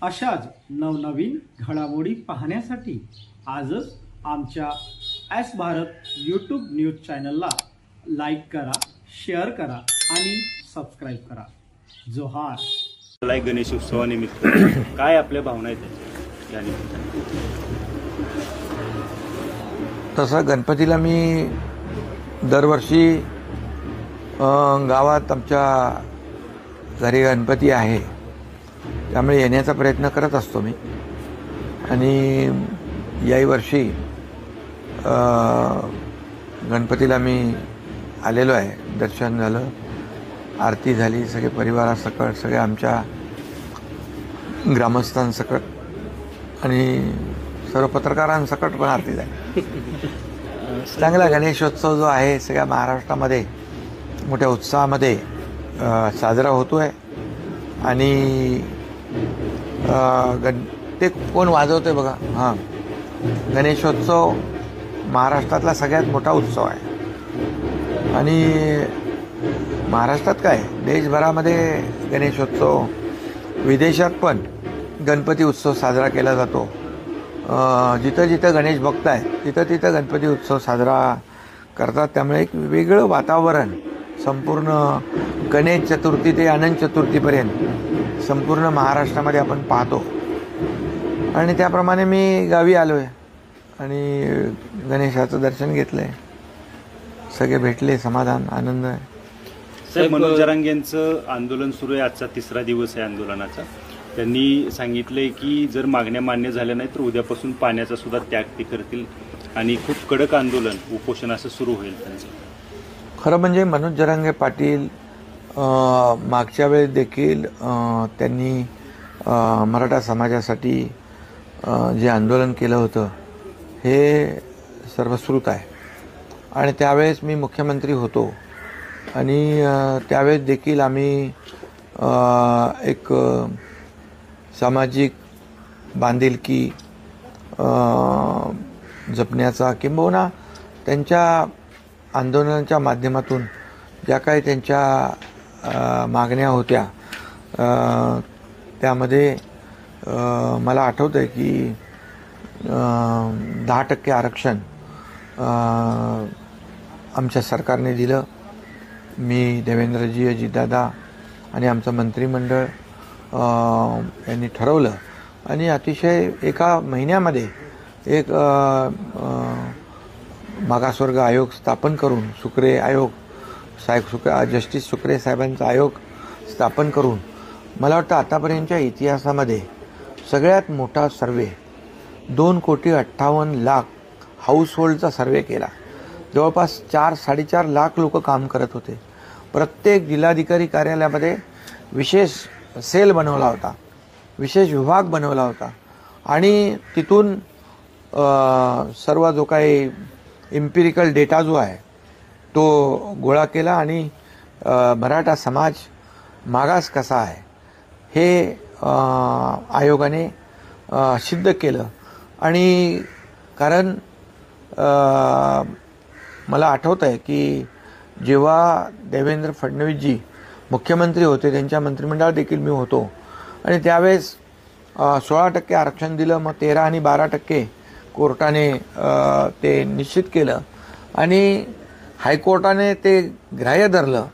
अशाच नवनवीन घडामोडी पाहण्यासाठी आजच आमच्या एस भारत यूट्यूब न्यूज चॅनलला लाईक करा, शेअर करा आणि सबस्क्राईब करा. जोहार. गणेश उत्सवानिमित्त काय आपल्या भावना आहेत या निमित्ताने? तसं गणपतीला मी दरवर्षी गावात आमच्या घरी गणपती आहे, त्यामुळे येण्याचा प्रयत्न करत असतो मी. आणि याही वर्षी गणपतीला मी आलेलो आहे. दर्शन झालं, आरती झाली, सगळे परिवारासकट, सगळे आमच्या ग्रामस्थांसकट आणि सर्व पत्रकारांसकट पण आरती झाली. चांगला गणेशोत्सव जो आहे सगळ्या महाराष्ट्रामध्ये मोठ्या उत्साहामध्ये साजरा होतो आहे. आणि ते कोण वाजवते बघा, हां, गणेशोत्सव महाराष्ट्रातला सगळ्यात मोठा उत्सव आहे. आणि महाराष्ट्रात काय, देशभरामध्ये गणेशोत्सव, विदेशात पण गणपती उत्सव साजरा केला जातो. जिथं जिथं गणेश भक्त आहेत तिथं तिथं गणपती उत्सव साजरा करतात. त्यामुळे एक वेगळं वातावरण संपूर्ण गणेश चतुर्थी ते अनंत चतुर्थीपर्यंत संपूर्ण महाराष्ट्रामध्ये आपण पाहतो. आणि त्याप्रमाणे मी गावी आलो आहे आणि गणेशाचं दर्शन घेतलं आहे. सगळे भेटले, समाधान, आनंद आहे. साहेब, मनोज जरांगे यांचं आंदोलन सुरू आहे, आजचा तिसरा दिवस आहे आंदोलनाचा. त्यांनी सांगितलंय की जर मागण्या मान्य झाल्या नाही तर उद्यापासून पाण्याचा सुद्धा त्याग ते करतील आणि खूप कडक आंदोलन, उपोषण असं सुरू होईल त्यांचं. खरं म्हणजे मनोज जरांगे पाटील मागच्या वेळेस देखील त्यांनी मराठा समाजासाठी जे आंदोलन केलं होतं हे सर्वश्रुत आहे. आणि त्यावेळेस मी मुख्यमंत्री होतो आणि त्यावेळेस देखील आम्ही एक सामाजिक बांधिलकी जपण्याचा किंबहुना त्यांच्या आंदोलनाच्या माध्यमातून ज्या काही त्यांच्या मागण्या होत्या त्यामध्ये मला आठवतं आहे की 10% आरक्षण आमच्या सरकारने दिलं. मी, देवेंद्रजी, अजितदादा आणि आमचं मंत्रिमंडळ यांनी ठरवलं आणि अतिशय एका महिन्यामध्ये एक मागासवर्ग आयोग स्थापन करून, सुक्रे आयोग साहेब, जस्टिस सुक्रे साहेबांचा आयोग स्थापन करून मला वाटतं आतापर्यंतच्या इतिहासामध्ये सगळ्यात मोठा सर्वे 2,58,00,000 हाऊसहोल्डचा सर्वे केला. जवळपास 4-4.5 लाख लोक काम करत होते. प्रत्येक जिल्हाधिकारी कार्यालयामध्ये विशेष सेल बनवला होता, विशेष विभाग बनवला होता आणि तिथून सर्व जो काही इम्पिरिकल डेटा जो आहे तो गोळा केला आणि मराठा समाज मागास कसा आहे हे आयोगाने सिद्ध केलं. आणि कारण मला आठवतं आहे की जेव्हा देवेंद्र फडणवीसजी मुख्यमंत्री होते त्यांच्या मंत्रिमंडळात देखील मी होतो आणि त्यावेळेस 16% आरक्षण दिलं. मग 13 आणि 12% कोर्टाने ते निश्चित केलं आणि हायकोर्टाने ते ग्राह्य धरलं.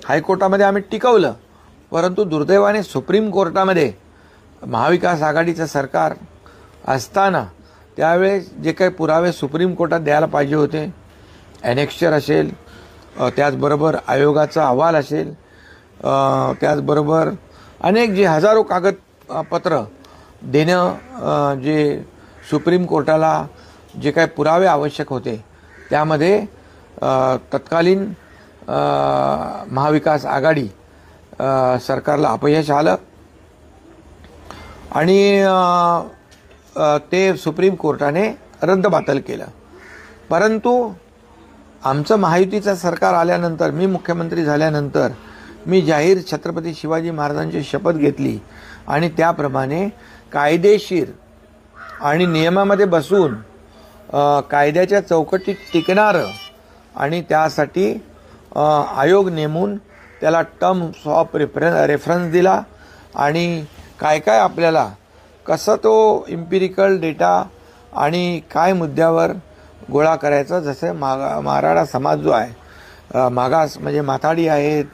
हायकोर्टामध्ये आम्ही टिकवलं, परंतु दुर्दैवाने सुप्रीम कोर्टामध्ये महाविकास आघाडीचं सरकार असताना त्यावेळेस जे काही पुरावे सुप्रीम कोर्टात द्यायला पाहिजे होते, ॲनेक्स्चर असेल, त्याचबरोबर आयोगाचा अहवाल असेल, त्याचबरोबर अनेक जे हजारो कागदपत्र देणं जे सुप्रीम कोर्टाला जे काही पुरावे आवश्यक होते त्यामध्ये तत्कालीन महाविकास आघाडी सरकारला अपयश आलं आणि ते सुप्रीम कोर्टाने रद्दबातल केलं. परंतु आमचं महायुतीचं सरकार आल्यानंतर, मी मुख्यमंत्री झाल्यानंतर मी जाहीर छत्रपती शिवाजी महाराजांची शपथ घेतली आणि त्याप्रमाणे कायदेशीर आणि नियमामध्ये बसून कायद्याच्या चौकटीत टिकणारं आणि त्यासाठी आयोग नेमून त्याला टर्म्स ऑफ रेफरन्स दिला आणि काय काय आपल्याला कसं तो इम्पिरिकल डेटा आणि काय मुद्द्यावर गोळा करायचा. जसं मराठा समाज जो आहे मागास म्हणजे माथाडी आहेत,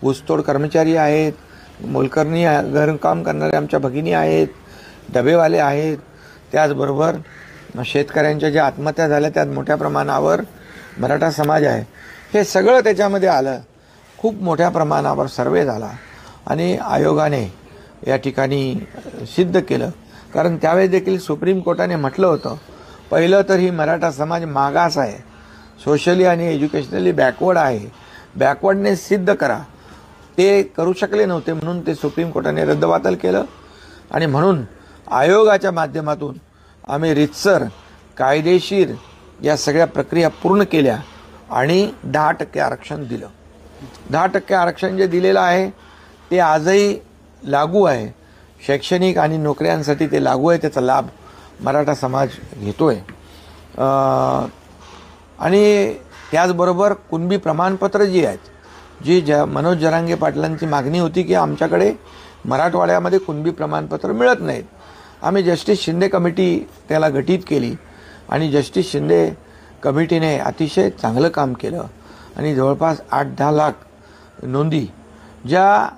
ऊसतोड कर्मचारी आहेत, मोलकरणी घरकाम करणारे आमच्या भगिनी आहेत, डबेवाले आहेत, त्याचबरोबर शेतकऱ्यांच्या ज्या आत्महत्या झाल्या त्यात मोठ्या प्रमाणावर मराठा समाज आहे. हे सगळं त्याच्यामध्ये आलं. खूप मोठ्या प्रमाणावर सर्वे झाला आणि आयोगाने या ठिकाणी सिद्ध केलं. कारण त्यावेळेस देखील सुप्रीम कोर्टाने म्हटलं होतं, पहिलं तर ही मराठा समाज मागास आहे, सोशली आणि एज्युकेशनली बॅकवर्ड आहे, बॅकवर्डनेस सिद्ध करा. ते करू शकले नव्हते म्हणून ते सुप्रीम कोर्टाने रद्दबातल केलं. आणि म्हणून आयोगाच्या माध्यमातून आम्ही रीतसर कायदेशीर या सगळ्या प्रक्रिया पूर्ण केल्या आणि 10% आरक्षण दिलं. 10% आरक्षण जे दिलेलं आहे ते आजही लागू आहे. शैक्षणिक आणि नोकऱ्यांसाठी ते लागू आहे. त्याचा लाभ मराठा समाज घेतोय. आणि त्याचबरोबर कुणबी प्रमाणपत्र जी आहेत, जी मनोज जरांगे पाटलांची मागणी होती की आमच्याकडे मराठवाड्यामध्ये कुणबी प्रमाणपत्र मिळत नाहीत. आम्ही जस्टिस शिंदे कमिटी त्याला गठीत केली आणि जस्टिस शिंदे कमिटीने अतिशय चांगलं काम केलं आणि जवळपास 8-10 लाख नोंदी ज्या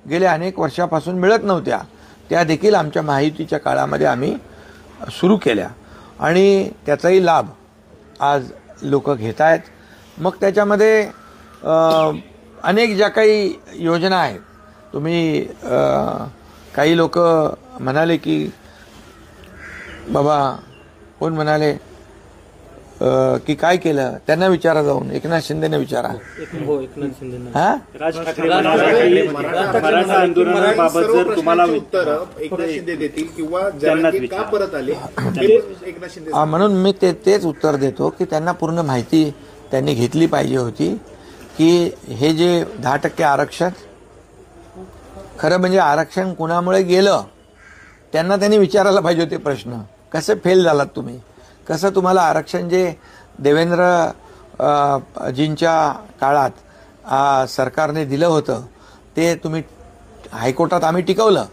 गेल्या अनेक वर्षापासून मिळत नव्हत्या त्या देखील आमच्या महायुतीच्या काळामध्ये आम्ही सुरू केल्या आणि त्याचाही लाभ आज लोक घेत आहेत. मग त्याच्यामध्ये अनेक ज्या काही योजना आहेत, तुम्ही काही लोक म्हणाले की बाबा कोण म्हणाले की काय केलं, त्यांना विचारा जाऊन, एकनाथ शिंदेने विचारा. हा राज ठाकरे मराठा आंदोलनाबाबत जर तुम्हाला उत्तर एकनाथ शिंदे देतील किंवा जरांगे का परत आले एकनाथ शिंदे. म्हणून मी तेच उत्तर देतो की त्यांना पूर्ण माहिती त्यांनी घेतली पाहिजे होती की हे जे 10% आरक्षण, खरं म्हणजे आरक्षण कुणामुळे गेलं त्यांना त्यांनी विचारायला पाहिजे होते प्रश्न. कसे फेल झालात तुम्ही, कसं तुम्हाला आरक्षण जे देवेंद्र जींच्या काळात सरकारने दिलं होतं ते तुम्ही हायकोर्टात आम्ही टिकवलं,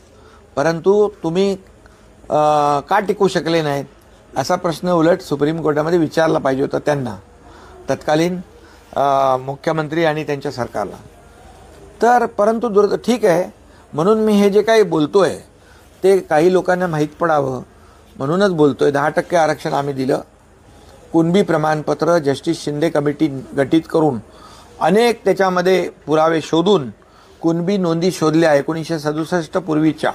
परंतु तुम्ही का टिकवू शकले नाहीत असा प्रश्न उलट सुप्रीम कोर्टामध्ये विचारला पाहिजे होता त्यांना, तत्कालीन मुख्यमंत्री आणि त्यांच्या सरकारला. तर परंतु ठीक आहे, म्हणून मी हे जे काही बोलतोय ते काही लोकांना माहीत पडावं म्हणूनच बोलतोय. 10% आरक्षण आम्ही दिलं. कुणबी प्रमाणपत्र जस्टिस शिंदे कमिटी गठीत करून अनेक त्याच्यामध्ये पुरावे शोधून कुणबी नोंदी शोधल्या 1967 पूर्वीच्या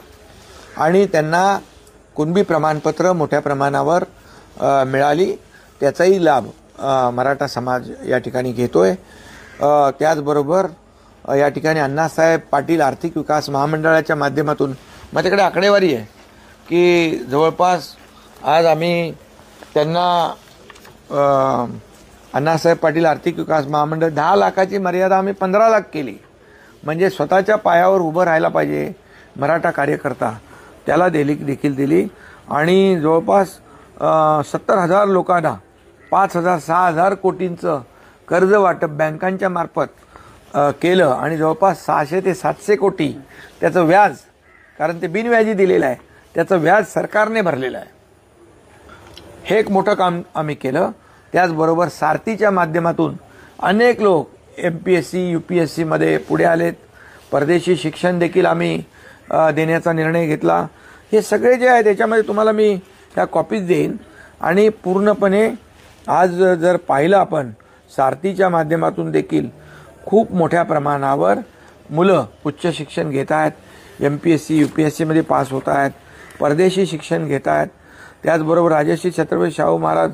आणि त्यांना कुणबी प्रमाणपत्र मोठ्या प्रमाणावर मिळाली. त्याचाही लाभ मराठा समाज या ठिकाणी घेतोय. त्याचबरोबर या ठिकाणी अण्णासाहेब पाटील आर्थिक विकास महामंडळाच्या माध्यमातून माझ्याकडे आकडेवारी आहे की जवळपास आज आम्ही त्यांना अण्णासाहेब पाटील आर्थिक विकास महामंडळ 10 लाखाची मर्यादा आम्ही 15 लाख केली. म्हणजे स्वतःच्या पायावर उभं राहायला पाहिजे मराठा कार्यकर्ता, त्याला देखील दिली. आणि जवळपास 70,000 लोकांना 5,000-6,000 कोटींचं कर्ज वाटप बँकांच्या मार्फत केलं आणि जवळपास 600 ते 700 कोटी त्याचं व्याज, कारण ते बिनव्याजी दिलेलं आहे, त्याचं व्याज सरकारने भरलेलं आहे. हे एक मोठं काम आम्ही केलं. त्याचबरोबर सारथीच्या माध्यमातून अनेक लोक MPSC UPSC मध्ये पुढे आलेत. परदेशी शिक्षण देखील आम्ही देण्याचा निर्णय घेतला. हे सगळे जे आहे त्याच्यामध्ये तुम्हाला मी ह्या कॉपीज देईन. आणि पूर्णपणे आज जर पाहिलं आपण सारथीच्या माध्यमातून देखील खूप मोठ्या प्रमाणावर मुलं उच्च शिक्षण घेत आहेत, MPSC UPSC मध्ये पास होत आहेत, परदेशी शिक्षण घेत आहेत. त्याचबरोबर राजश्री छत्रपती शाहू महाराज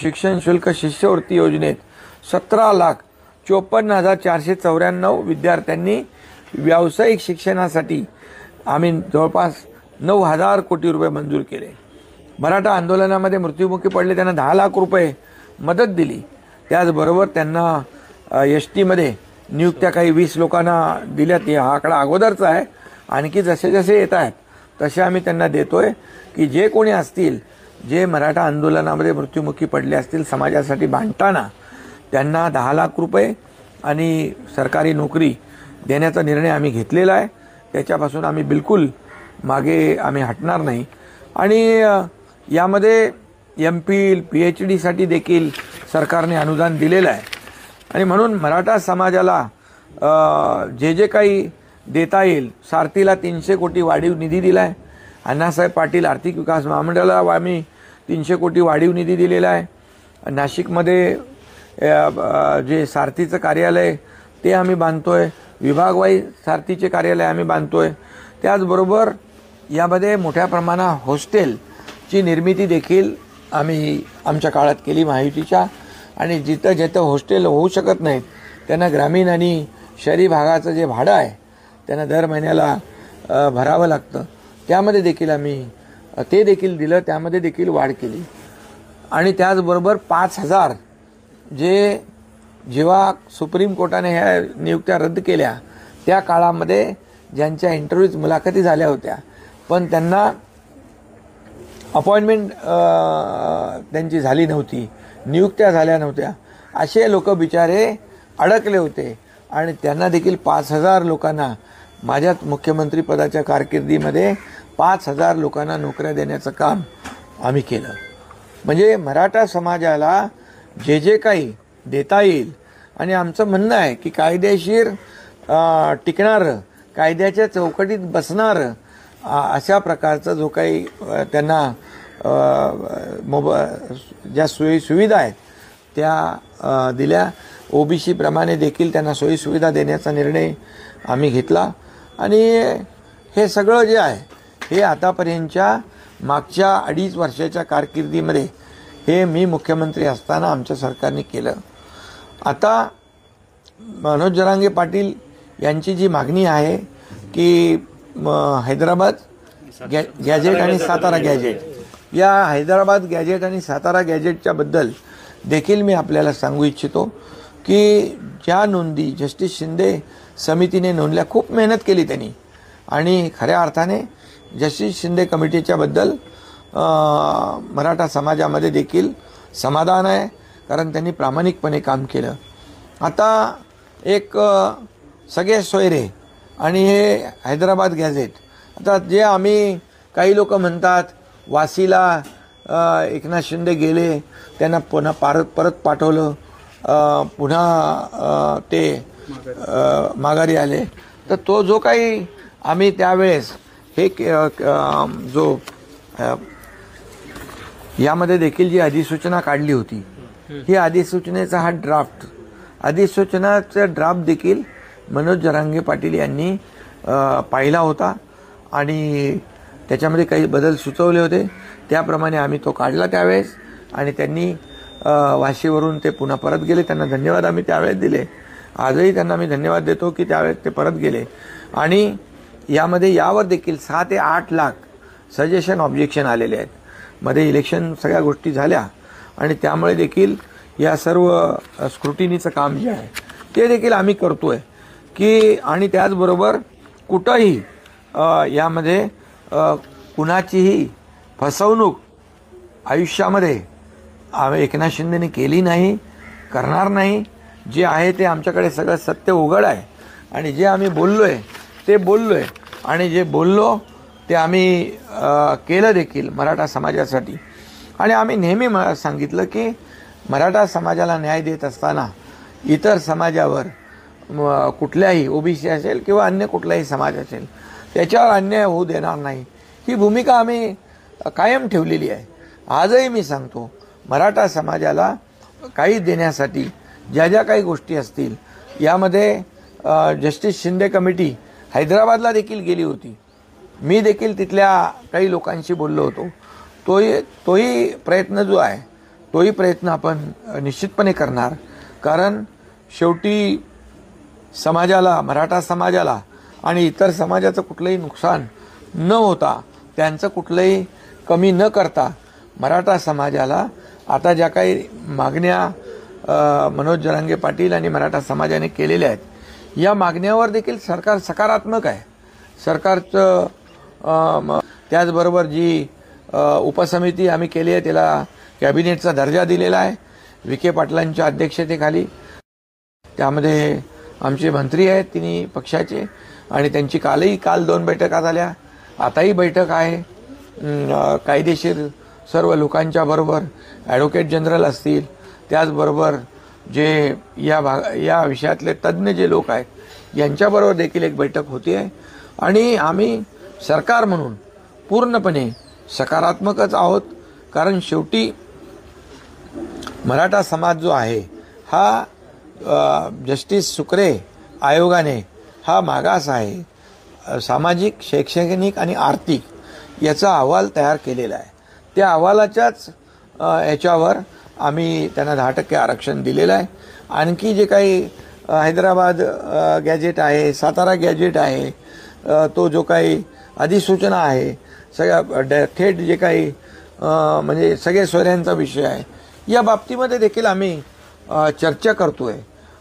शिक्षण शुल्क शिष्यवृत्ती योजनेत 17,54,494 विद्यार्थ्यांनी व्यावसायिक शिक्षणासाठी आम्ही जवळपास 9,000 कोटी रुपये मंजूर केले. मराठा आंदोलनामध्ये मृत्युमुखी पडले त्यांना 10 लाख रुपये मदत दिली. त्याचबरोबर त्यांना ST मध्ये नियुक्त्या काही 20 लोकांना दिल्यात. हा आकडा अगोदरचा आहे, आणखी जसे जसे येत आहेत तसे आम्ही त्यांना देतोय की जे कोणी असतील जे मराठा आंदोलनामध्ये मृत्युमुखी पडले असतील समाजासाठी भांडताना त्यांना 10 लाख रुपये आणि सरकारी नोकरी देण्याचा निर्णय आम्ही घेतलेला आहे. त्याच्यापासून आम्ही बिलकुल मागे आम्ही हटणार नाही. आणि यामध्ये MPhil PhD साठी देखील सरकारने अनुदान दिलेलं आहे. आणि म्हणून मराठा समाजाला जे काही देता येईल, सारथीला 300 कोटी वाढीव निधी दिला आहे. अण्णासाहेब पाटील आर्थिक विकास महामंडळाला आम्ही 300 कोटी वाढीव निधी दिलेला आहे. नाशिकमध्ये जे सारथीचं कार्यालय ते आम्ही बांधतोय, विभागवाईज सारथीचे कार्यालय आम्ही बांधतोय. त्याचबरोबर यामध्ये मोठ्या प्रमाणात हॉस्टेलची निर्मिती देखील आम्ही आमच्या काळात केली महायुतीच्या. आणि जिथं जिथं हॉस्टेल होऊ शकत नाहीत त्यांना ग्रामीण आणि शहरी भागाचं जे भाडं आहे त्यांना दर महिन्याला भरावं लागतं, त्यामध्ये देखील आम्ही ते देखील दिलं, त्यामध्ये देखील वाढ केली. आणि त्याचबरोबर 5,000 जेव्हा सुप्रीम कोर्टाने ह्या नियुक्त्या रद्द केल्या त्या काळामध्ये ज्यांच्या इंटरव्ह्यूज मुलाखती झाल्या होत्या पण त्यांना अपॉइंटमेंट त्यांची झाली नव्हती, नियुक्त्या झाल्या नव्हत्या, असे लोक बिचारे अडकले होते. आणि त्यांना देखील 5,000 लोकांना माझ्या मुख्यमंत्री पदाच्या कारकिर्दीमध्ये 5,000 लोकांना नोकऱ्या देण्याचं काम आम्ही केलं. म्हणजे मराठा समाजाला जे काही देता येईल. आणि आमचं म्हणणं आहे की कायदेशीर टिकणारं, कायद्याच्या चौकटीत बसणारं अशा प्रकारचं जो काही त्यांना ज्या सोयीसुविधा आहेत त्या दिल्या. OBC प्रमाणे देखील त्यांना सोयीसुविधा देण्याचा निर्णय आम्ही घेतला. आणि हे सगळं जे आहे हे आतापर्यंतच्या मागच्या 2.5 वर्षाच्या कारकिर्दीमध्ये हे मी मुख्यमंत्री असताना आमच्या सरकारने केलं. आता मनोज जरांगे पाटील यांची जी मागणी आहे की हैदराबाद गॅजेट आणि सातारा गॅजेट, या हैदराबाद गॅजेट आणि सातारा गॅजेटच्या बद्दल देखील मी आपल्याला सांगू इच्छितो की ज्या नोंदी जस्टिस शिंदे समितीने नोंदल्या, खूप मेहनत केली त्यांनी. आणि खऱ्या अर्थाने जस्टिस शिंदे कमिटीच्या बद्दल मराठा समाजामध्ये देखील समाधान आहे, कारण त्यांनी प्रामाणिकपणे काम केलं. आता एक सगळे सोयरे आणि हे हैदराबाद गॅझेट, आता जे आम्ही काही लोक म्हणतात वाशीला एकनाथ शिंदे गेले, त्यांना पुन्हा परत पाठवलं, पुन्हा ते माघारी आले. तर तो जो काही आम्ही त्यावेळेस हे जो यामध्ये देखील जी अधिसूचना काढली होती, ही अधिसूचनेचा हा ड्राफ्ट, अधिसूचनाचा ड्राफ्ट देखील मनोज जरांगे पाटील यांनी पाहिला होता आणि त्याच्यामध्ये काही बदल सुचवले होते. त्याप्रमाणे आम्ही तो काढला त्यावेळेस. आणि त्यांनी वाशीवरून ते पुन्हा परत गेले. त्यांना धन्यवाद आम्ही त्यावेळेस दिले. आजही त्यांना मी धन्यवाद देतो की त्यावेळेस ते परत गेले. आणि यामध्ये यावर देखील 6 ते 8 लाख सजेशन ऑब्जेक्शन आलेले आहेत. मध्ये इलेक्शन सगळ्या गोष्टी झाल्या आणि त्यामुळे देखील या सर्व स्क्रुटिनीचं काम जे आहे ते देखील आम्ही करतोय की. आणि त्याचबरोबर कुठंही यामध्ये कुणाचीही फसवणूक आयुष्यामध्ये एकनाथ शिंदेने केली नाही, करणार नाही. जे आहे ते आमच्याकडे सगळं सत्य उघड आहे. आणि जे आम्ही बोललोय ते बोललोय आणि जे बोललो ते आम्ही केलं देखील मराठा समाजासाठी. आणि आम्ही नेहमी सांगितलं की मराठा समाजाला न्याय देत असताना इतर समाजावर कुठल्याही OBC असेल किंवा अन्य कुठलाही समाज असेल त्याच्यावर अन्याय होऊ देणार नाही, ही भूमिका आम्ही कायम ठेवलेली आहे. आजही मी सांगतो मराठा समाजाला काही देण्यासाठी ज्या ज्या काही गोष्टी असतील, यामध्ये जस्टिस शिंदे कमिटी हैदराबादला देखील गेली होती. मी देखील तिथल्या काही लोकांशी बोललो होतो. तोही प्रयत्न जो आहे तोही प्रयत्न आपण निश्चितपणे करणार. कारण शेवटी समाजाला, मराठा समाजाला आणि इतर समाजाचं कुठलंही नुकसान न होता, त्यांचं कुठलंही कमी न करता मराठा समाजाला आता ज्या काही मागण्या मनोज जरांगे पाटील आणि मराठा समाजाने केलेल्या आहेत, या मागण्यावर देखील सरकार सकारात्मक आहे. सरकारचं त्याचबरोबर जी उपसमिती आम्ही केली आहे त्याला कॅबिनेटचा दर्जा दिलेला आहे विखे पाटलांच्या अध्यक्षतेखाली. त्यामध्ये आमचे मंत्री आहेत तिन्ही पक्षाचे आणि त्यांची काल 2 बैठका झाल्या, आताही बैठक आहे. कायदेशीर सर्व लोकांच्या बरोबर ॲडव्होकेट जनरल असतील, त्याचबरोबर जे या विषयातले तज्ज्ञ जे लोक आहेत यांच्याबरोबर देखील एक बैठक होती आहे आणि आम्ही सरकार म्हणून पूर्णपणे सकारात्मकच आहोत. कारण शेवटी मराठा समाज जो आहे हा जस्टिस सुक्रे आयोगाने हा मागास आहे, सामाजिक, शैक्षणिक आणि आर्थिक याचा अहवाल तयार केलेला आहे. त्या अहवालाच्याच याच्यावर आम्ही त्यांना 10% आरक्षण दिलेलं आहे. आणखी जे काही हैदराबाद गॅजेट आहे, सातारा गॅजेट आहे, तो जो काही अधिसूचना आहे, सगळ्या थेट जे काही म्हणजे सगळे सोयऱ्यांचा विषय आहे, या बाबतीमध्ये देखील आम्ही चर्चा करतोय.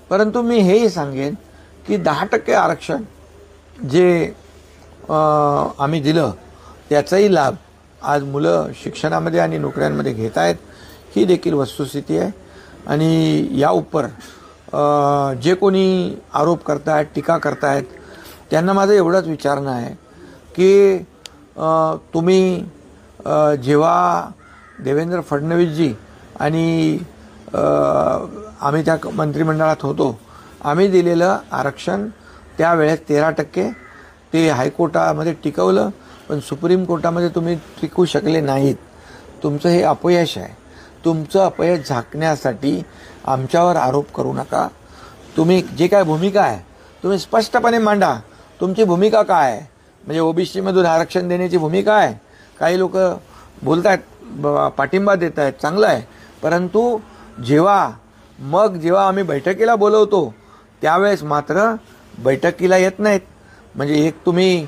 परंतु मी हेही सांगेन की 10% आरक्षण जे आम्ही दिलं त्याचाही लाभ आज मुलं शिक्षणामध्ये आणि नोकऱ्यांमध्ये घेत आहेत, ही देखील वस्तुस्थिती आहे. आणि या उपर जे कोणी आरोप करतायत, टीका करतायत, त्यांना माझं एवढंच विचारणं आहे की तुम्ही जेव्हा देवेंद्र फडणवीसजी आणि आम्ही त्या मंत्रिमंडळात होतो, आम्ही दिलेलं आरक्षण त्यावेळेस 13% ते हायकोर्टामध्ये टिकवलं, पण सुप्रीम कोर्टामध्ये तुम्ही टिकू शकले नाहीत. तुमचं हे अपयश आहे. तुमचं अपयश झाकण्यासाठी आमच्यावर आरोप करू नका. तुम्ही जे काय भूमिका आहे तुम्ही स्पष्टपणे मांडा. तुमची भूमिका काय आहे? म्हणजे ओबीसीमधून आरक्षण देण्याची भूमिका आहे. काही लोक बोलत आहेत, पाठिंबा देत आहेत, चांगलं आहे. परंतु जेव्हा आम्ही बैठकीला बोलवतो त्यावेळेस मात्र बैठकीला येत नाहीत. म्हणजे एक तुम्ही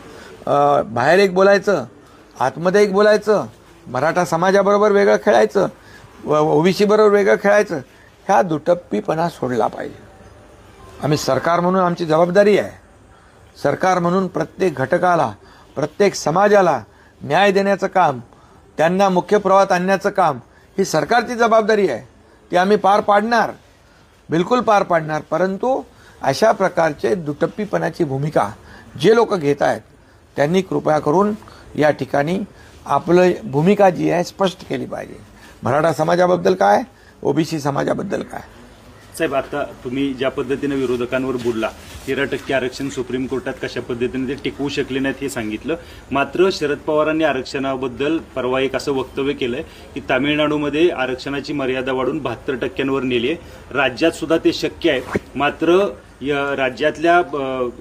बाहेर एक बोलायचं, आतमध्ये एक बोलायचं, मराठा समाजाबरोबर वेगळं खेळायचं, ओबीसी बरोबर वेगळं खेळायचं, ह्या दुटप्पीपणा सोडला पाहिजे. आम्ही सरकार म्हणून आमची जबाबदारी आहे. सरकार म्हणून प्रत्येक घटकाला, प्रत्येक समाजाला न्याय देण्याचं काम, त्यांना मुख्य प्रवाहात आणण्याचं काम ही सरकारची जबाबदारी आहे. ती आम्ही पार पाडणार, बिलकुल पार पाडणार. परंतु अशा प्रकारचे दुटप्पीपणाची भूमिका जे लोक घेत आहेत त्यांनी कृपया करून या ठिकाणी आपलं भूमिका जी आहे स्पष्ट केली पाहिजे. मराठा समाजाबद्दल काय, ओबीसी समाजाबद्दल काय. साहेब, आता तुम्ही ज्या पद्धतीने विरोधकांवर बोलला, 13% आरक्षण सुप्रीम कोर्टात कशा पद्धतीने ते टिकवू शकले नाहीत हे सांगितलं. मात्र शरद पवारांनी आरक्षणाबद्दल परवा एक असं वक्तव्य केलंय की तामिळनाडूमध्ये आरक्षणाची मर्यादा वाढून 72% नेली आहे. राज्यात सुद्धा ते शक्य आहे. मात्र राज्यातल्या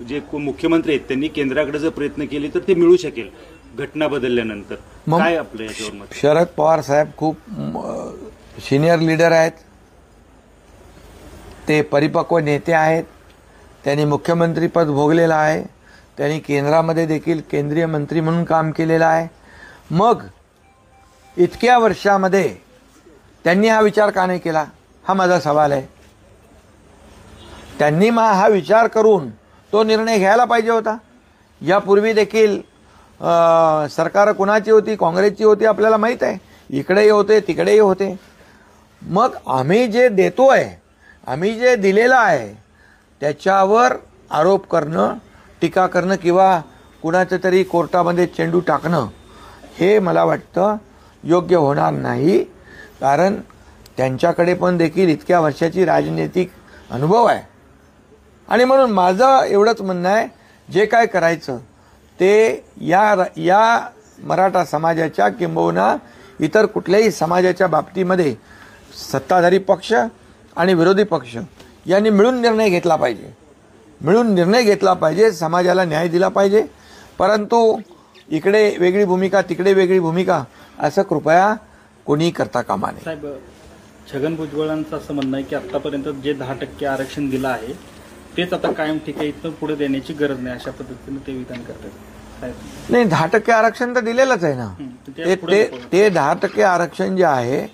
जे मुख्यमंत्री आहेत त्यांनी केंद्राकडे जर प्रयत्न केले तर ते मिळू शकेल घटना बदलल्यानंतर. काय आपलं याच्यावर मत? शरद पवार साहेब खूप सिनियर लीडर आहेत. ते परिपक्व नेते आहेत. त्यांनी मुख्यमंत्रीपद भोगलेलं आहे. त्यांनी केंद्रामध्ये देखील केंद्रीय मंत्री म्हणून काम केलेलं आहे. मग इतक्या वर्षामध्ये त्यांनी हा विचार का नाही केला, हा माझा सवाल आहे. त्यांनी हा विचार करून तो निर्णय घ्यायला पाहिजे होता. यापूर्वी देखील सरकार कुणाची होती, काँग्रेसची होती, आपल्याला माहीत आहे. इकडेही होते, तिकडेही होते. मग आम्ही जे देतोय, आम्ही जे दिलेलं आहे त्याच्यावर आरोप करणं, टीका करणं किंवा कुणाचं तरी कोर्टामध्ये चेंडू टाकणं हे मला वाटतं योग्य होणार नाही. कारण त्यांच्याकडे पण देखील इतक्या वर्षाची राजनैतिक अनुभव आहे. आणि म्हणून माझं एवढंच म्हणणं आहे, जे काय करायचं ते या मराठा समाजाच्या किंबहुना इतर कुठल्याही समाजाच्या बाबतीमध्ये सत्ताधारी पक्ष आणि विरोधी पक्ष यांनी मिळून निर्णय घेतला पाहिजे. मिळून निर्णय घेतला पाहिजे, समाजाला न्याय दिला पाहिजे. परंतु इकडे वेगळी भूमिका, तिकडे वेगळी भूमिका असं कृपया कोणी करता कामा नये. साहेब, छगन भुजबळांचं असं म्हणणं आहे की आतापर्यंत जे 10% आरक्षण दिलं आहे तेच आता कायम ठीक आहे, इथं पुढे देण्याची गरज नाही, अशा पद्धतीने ते विधान करतात. नाही, 10% आरक्षण तर दिलेलंच आहे ना. ते 10% आरक्षण जे आहे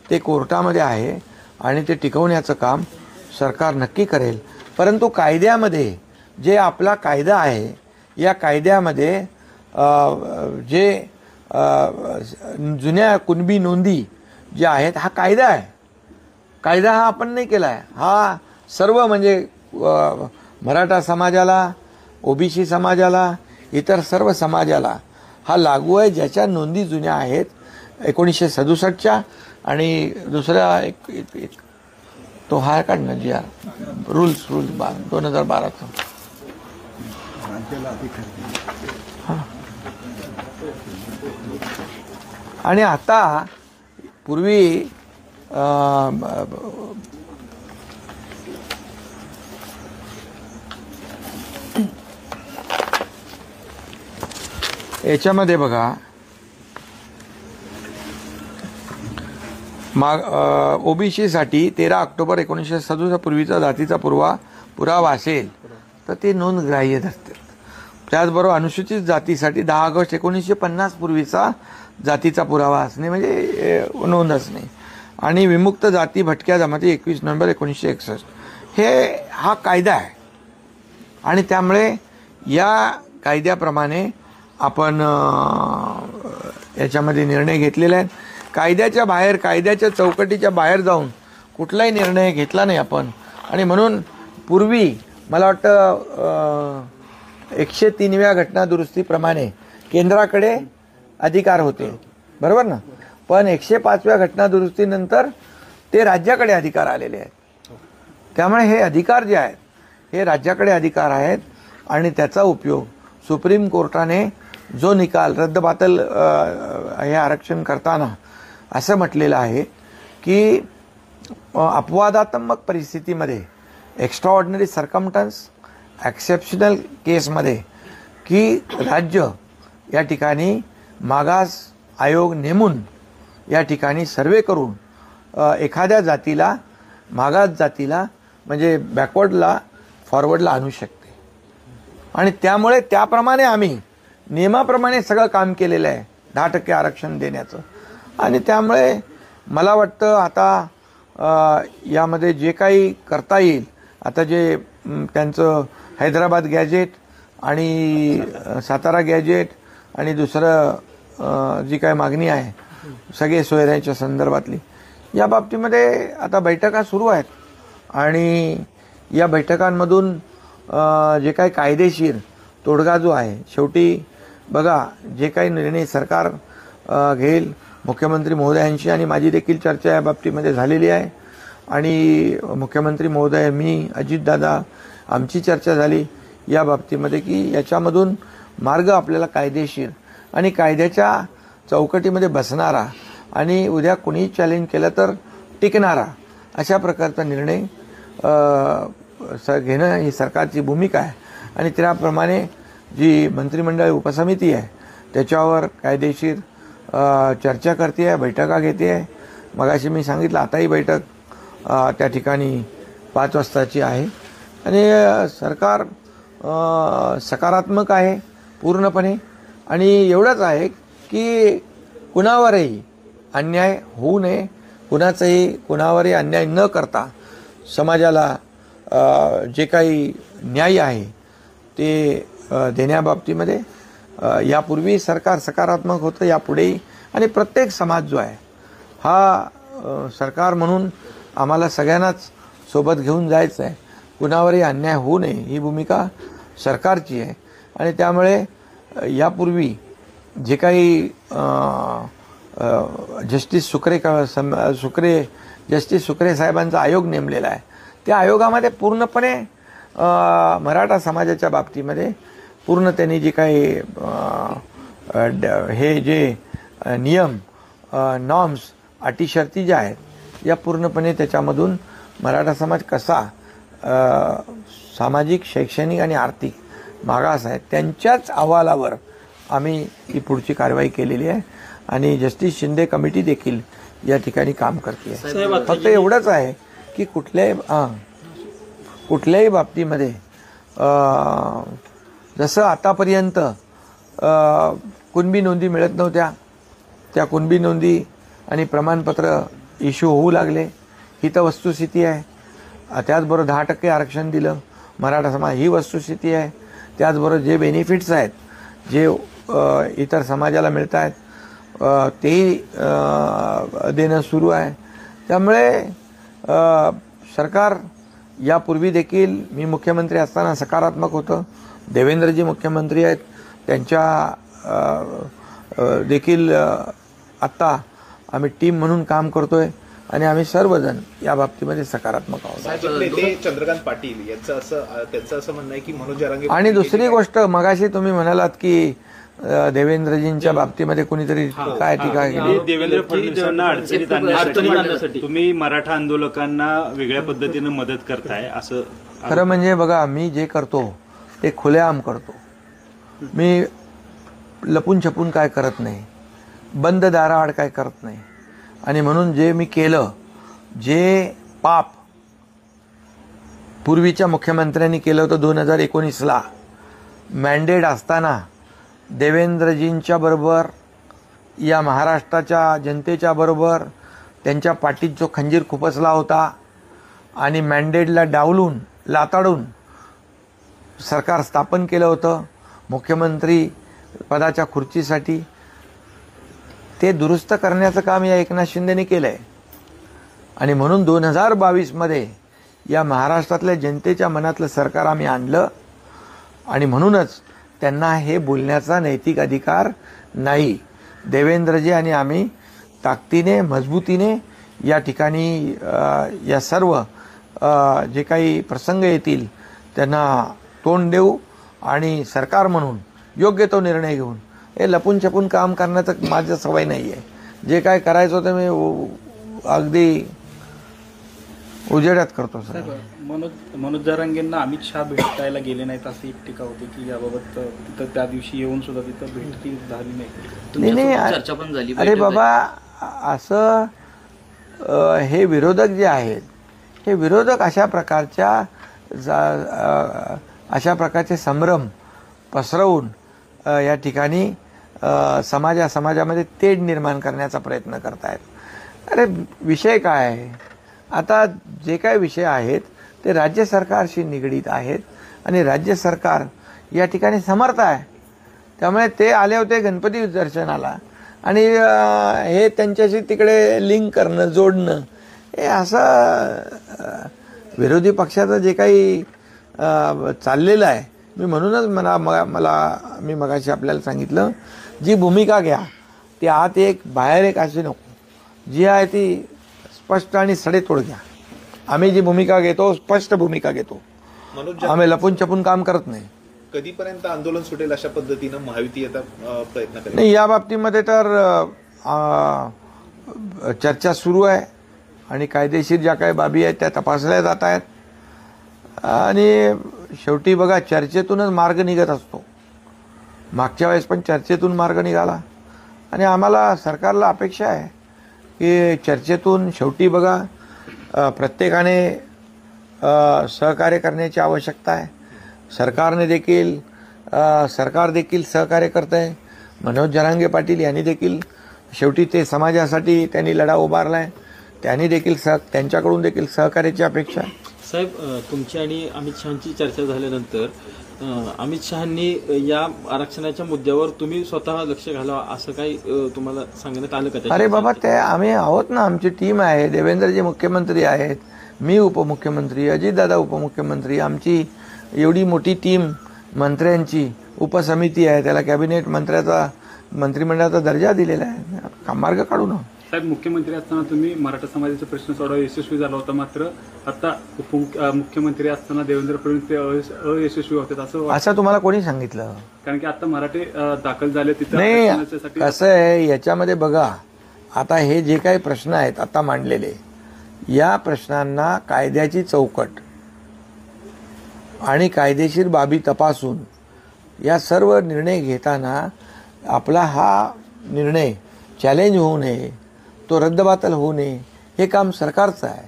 ते कोर्टामध्ये आहे आणि ते टिकवण्याचं काम सरकार नक्की करेल. परंतु कायद्यामध्ये जे आपला कायदा आहे, या कायद्यामध्ये जे जुन्या कुणबी नोंदी ज्या आहेत, हा कायदा आहे. कायदा हा आपण नाही केला आहे. हा सर्व म्हणजे मराठा समाजाला, ओबीसी समाजाला, इतर सर्व समाजाला हा लागू आहे ज्याच्या नोंदी जुन्या आहेत 1967च्या आणि दुसरा एक तो हा काढ ना जी रूल्स 2012चा. आणि आता पूर्वी याच्यामध्ये बघा ओबीसी साठी 13 ऑक्टोबर 1967 पूर्वीचा जातीचा पुरावा असेल तर ते नोंद ग्राह्य धरतात. त्याचबरोबर अनुसूचित जातीसाठी 10 ऑगस्ट 1950 पूर्वीचा जातीचा पुरावा असणे म्हणजे नोंद असणे आणि विमुक्त जाती भटक्या जमाती 21 नोव्हेंबर 1961 हा कायदा आहे. आणि त्यामुळे या कायद्याप्रमाणे आपण याच्यामध्ये निर्णय घेतलेले आहेत. कायद्याच्या बाहेर कायद्याच्या चौकटीच्या बाहेर जाऊन कुठलाही निर्णय घेतला नाही आपण. आणि म्हणून पूर्वी मला वाटतं 103व्या घटनादुरुस्तीप्रमाणे केंद्राकडे अधिकार होते बरोबर ना, पण 105व्या घटनादुरुस्तीनंतर ते राज्याकडे अधिकार आलेले आहेत. त्यामुळे हे अधिकार जे आहेत हे राज्याकडे अधिकार आहेत आणि त्याचा उपयोग सुप्रीम कोर्टाने जो निकाल रद्दबातल हे आरक्षण करताना असं म्हटलेलं आहे की अपवादात्मक परिस्थितीमध्ये एक्स्ट्राऑर्डिनरी सर्कमस्टन्स एक्सेप्शनल केसमध्ये की राज्य या ठिकाणी मागास आयोग नेमून या ठिकाणी सर्वे करून एखाद्या जातीला मागास जातीला म्हणजे बॅकवर्डला फॉरवर्डला आणू शकते. आणि त्यामुळे त्याप्रमाणे आम्ही नियमाप्रमाणे सगळं काम केलेलं आहे 10% आरक्षण देण्याचं. आणि त्यामुळे मला वाटतं आता यामध्ये जे काही करता येईल आता जे त्यांचं हैदराबाद गॅजेट आणि सातारा गॅजेट आणि दुसरं जी काही मागणी आहे सगळे सोयऱ्यांच्या संदर्भातली या बाबतीमध्ये आता बैठका सुरू आहेत. आणि या बैठकांमधून जे काही कायदेशीर तोडगा जो आहे शेवटी बघा जे काही निर्णय सरकार घेईल मुख्यमंत्री महोदयांशी आणि माझी देखील चर्चा या बाबतीमध्ये झालेली आहे. आणि मुख्यमंत्री महोदय मी अजितदादा आमची चर्चा झाली या बाबतीमध्ये की याच्यामधून मार्ग आपल्याला कायदेशीर आणि कायद्याच्या चौकटीमध्ये बसणारा आणि उद्या कुणीही चॅलेंज केलं तर टिकणारा अशा प्रकारचा निर्णय घेणं ही सरकारची भूमिका आहे. आणि त्याप्रमाणे जी मंत्रिमंडळ उपसमिती आहे त्याच्यावर कायदेशीर चर्चा करते आहे बैठका घेते आहे. मगाशी मी सांगितलं आताही बैठक त्या ठिकाणी 5 वाजताची आहे. आणि सरकार सकारात्मक आहे पूर्णपणे. आणि एवढंच आहे की कुणावरही अन्याय होऊ नये, कुणावरही अन्याय न करता समाजाला जे काही न्याय आहे ते देण्याबाबतीमध्ये यापूर्वी सरकार सकारात्मक होतं यापुढेही. आणि प्रत्येक समाज जो आहे हा सरकार म्हणून आम्हाला सगळ्यांनाच सोबत घेऊन जायचं आहे. कुणावरही अन्याय होऊ नये ही भूमिका सरकारची आहे. आणि त्यामुळे यापूर्वी जे काही जस्टिस सुक्रे साहेबांचा आयोग नेमलेला आहे त्या आयोगामध्ये पूर्णपणे मराठा समाजाच्या बाबतीमध्ये पूर्ण त्यांनी जे काही हे जे नियम नॉर्म्स अटी शर्ती ज्या आहेत या पूर्णपणे त्याच्यामधून मराठा समाज कसा सामाजिक शैक्षणिक आणि आर्थिक मागास आहे त्यांच्याच अहवालावर आम्ही ही पुढची कारवाई केलेली आहे. आणि जस्टिस शिंदे कमिटी देखील या ठिकाणी काम करते आहे. फक्त एवढंच आहे की कुठल्याही बाबतीमध्ये जसं आतापर्यंत कुणबी नोंदी मिळत नव्हत्या त्या कुणबी नोंदी आणि प्रमाणपत्र इश्यू होऊ लागले ही तर वस्तुस्थिती आहे. त्याचबरोबर 10% आरक्षण दिलं मराठा समाज ही वस्तुस्थिती आहे. त्याचबरोबर जे बेनिफिट्स आहेत जे इतर समाजाला मिळत आहेत तेही देणं सुरू आहे. त्यामुळे सरकार यापूर्वी देखील मी मुख्यमंत्री असताना सकारात्मक होतं. देवेंद्रजी मुख्यमंत्री आहेत त्यांच्या देखील आत्ता आम्ही टीम म्हणून काम करतोय आणि आम्ही सर्वजण या बाबतीमध्ये सकारात्मक आहोत. भाजप नेते चंद्रकांत पाटील त्यांचं असं म्हणणं आहे की मनोज जरांगे आणि दुसरी गोष्ट, मगाशी तुम्ही म्हणालात की देवेंद्रजींच्या बाबतीमध्ये कुणीतरी काय टीका केली. देवेंद्र फडणवीसांना अडचणीत आणण्यासाठी तुम्ही मराठा आंदोलकांना वेगळ्या पद्धतीनं मदत करताय असं. खरं म्हणजे बघा, मी जे करतो ते खुलेआम करतो. मी लपून छपून काय करत नाही, बंद दाराआड काय करत नाही. आणि म्हणून जे मी केलं, जे पाप पूर्वीच्या मुख्यमंत्र्यांनी केलं होतं 2019ला मॅन्डेट असताना, देवेंद्रजींच्या बरोबर या महाराष्ट्राच्या जनतेच्या बरोबर त्यांच्या पाठीत जो खंजीर खुपसला होता आणि मॅन्डेटला डावलून लाताडून सरकार स्थापन केलं होतं मुख्यमंत्री पदाच्या खुर्चीसाठी, ते दुरुस्त करण्याचं काम या एकनाथ शिंदेने केलं आहे. आणि म्हणून 2022मध्ये या महाराष्ट्रातल्या जनतेच्या मनातलं सरकार आम्ही आणलं आणि म्हणूनच त्यांना हे बोलण्याचा नैतिक अधिकार नाही. देवेंद्रजी आणि आम्ही ताकदीने, मजबूतीने या ठिकाणी या सर्व जे काही प्रसंग येतील त्यांना तोंड देऊ आणि सरकार म्हणून योग्य तो निर्णय घेऊन. हे लपून छपून काम करण्याचं माझं सवय नाही आहे. जे काय करायचं होतं मी अगदी उजेडात करतो. सर, मनोज जरांगेंना अमित शहा भेटायला गेले नाहीत अशी एक टीका होती की याबाबत तिथं त्या दिवशी येऊन सुद्धा तिथं भेट झाली नाही. चर्चा पण झाली. अरे बाबा, असं हे विरोधक जे आहेत, हे विरोधक अशा प्रकारचे संभ्रम पसरवून या ठिकाणी समाजामध्ये तेढ निर्माण करण्याचा प्रयत्न करतायत. अरे विषय काय आहे? आता जे काही विषय आहेत ते राज्य सरकारशी निगडीत आहेत आणि राज्य सरकार या ठिकाणी समर्थ आहे. त्यामुळे ते आले होते गणपती दर्शनाला आणि हे त्यांच्याशी तिकडे लिंक करणं, जोडणं, हे असं विरोधी पक्षाचं जे काही चाललेलं आहे. मी म्हणूनच मी मगाशी आपल्याला सांगितलं, जी भूमिका घ्या ती आत एक बाहेर एक अशी नको. जी आहे ती स्पष्ट आणि सडेतोड घ्या. आम्ही जी भूमिका घेतो स्पष्ट भूमिका घेतो. आम्ही लपून छपून काम करत नाही. कधीपर्यंत आंदोलन सुटेल अशा पद्धतीनं महायुती आता प्रयत्न करेल? नाही, या बाबतीमध्ये तर चर्चा सुरू आहे आणि कायदेशीर ज्या काही बाबी आहेत त्या तपासल्या जात आहेत. आणि शेवटी बघा, चर्चेतूनच मार्ग निघत असतो. मागच्या वेळेस पण चर्चेतून मार्ग निघाला आणि आम्हाला सरकारला अपेक्षा आहे की चर्चेतून शेवटी बघा प्रत्येकाने सहकार्य करण्याची आवश्यकता आहे. सरकार देखील सहकार्य करत आहे. मनोज जरांगे पाटील यांनी देखील शेवटी ते समाजासाठी त्यांनी लढा उभारला आहे. त्यांच्याकडून देखील सहकार्याची अपेक्षा आहे. साहेब, तुमची आणि अमित शहांची चर्चा झाल्यानंतर अमित शहांनी या आरक्षणाच्या मुद्द्यावर तुम्ही स्वतः लक्ष घालावं असं काही तुम्हाला सांगण्यात आलं का? अरे बाबा, ते आम्ही आहोत ना, आमची टीम आहे. देवेंद्रजी मुख्यमंत्री आहेत, मी उपमुख्यमंत्री, अजितदादा उपमुख्यमंत्री. आमची एवढी मोठी टीम मंत्र्यांची उपसमिती आहे, त्याला कॅबिनेट मंत्रिमंडळाचा दर्जा दिलेला आहे. मार्ग काढू ना. साहेब, मुख्यमंत्री असताना तुम्ही मराठा समाजाचे प्रश्न सोडवा यशस्वी झाला होता, मात्र आता मुख्यमंत्री असताना देवेंद्र फडणवीस अयशस्वी होते असं तुम्हाला कोणी सांगितलं? कारण की आता मराठे दाखल झाले तिथं. नाही, कसं आहे याच्यामध्ये बघा, आता हे जे काही प्रश्न आहेत आता मांडलेले, या प्रश्नांना कायद्याची चौकट आणि कायदेशीर बाबी तपासून या सर्व निर्णय घेताना आपला हा निर्णय चॅलेंज होऊ नये, तो रद्दबातल होऊ नये, हे काम सरकारचं आहे.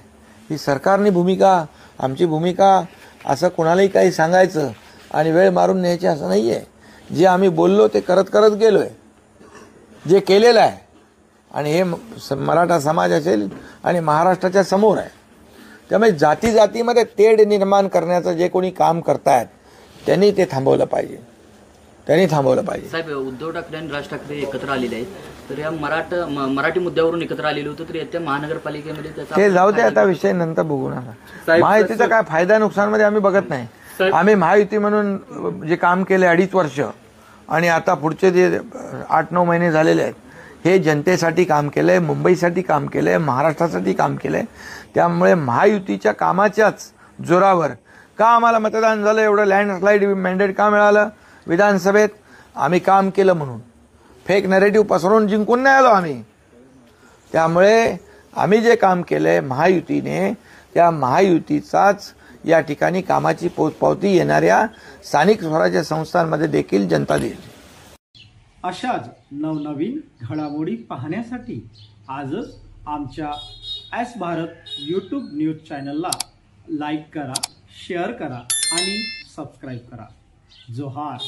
ही सरकारनी भूमिका, आमची भूमिका असं कोणालाही काही सांगायचं आणि वेळ मारून न्यायची असं नाही आहे. जे आम्ही बोललो ते करत गेलो आहे, जे केलेलं आहे. आणि हे मराठा समाज असेल आणि महाराष्ट्राच्या समोर आहे. त्यामुळे जातीमध्ये तेढ निर्माण करण्याचं जे कोणी काम करतायत त्यांनी ते थांबवलं पाहिजे. साहेब, उद्धव ठाकरे आणि राज ठाकरे एकत्र आलेले आहेत, तर या मराठी मुद्द्यावरून एकत्र आलेले होते, तर येत्या महानगरपालिकेमध्ये ते जाऊ दे, आता विषय नंतर बघू ना. महायुतीचा काय फायदा नुकसानमध्ये आम्ही बघत नाही. आम्ही महायुती म्हणून जे काम केले 2.5 वर्ष आणि आता पुढचे जे 8-9 महिने झालेले आहेत हे जनतेसाठी काम केलं आहे, मुंबईसाठी काम केलं आहे, महाराष्ट्रासाठी काम केलं आहे. त्यामुळे महायुतीच्या कामाच्याच जोरावर का आम्हाला मतदान झालं, एवढं लँडस्लाईड मॅन्डेट का मिळालं विधानसभेत, आम्ही काम केलं म्हणून. फेक नरेटिव्ह पसरवून जिंकून नाही आलो आम्ही. त्यामुळे आम्ही जे काम केलं आहे महायुतीने, त्या महायुतीचाच या ठिकाणी कामाची पोचपावती येणाऱ्या स्थानिक स्वराज्य संस्थांमध्ये देखील जनता देईल. अशाच नवनवीन घडामोडी पाहण्यासाठी आजच आमच्या एस भारत यूट्यूब न्यूज चॅनलला लाईक करा, शेअर करा आणि सबस्क्राईब करा. जोहार.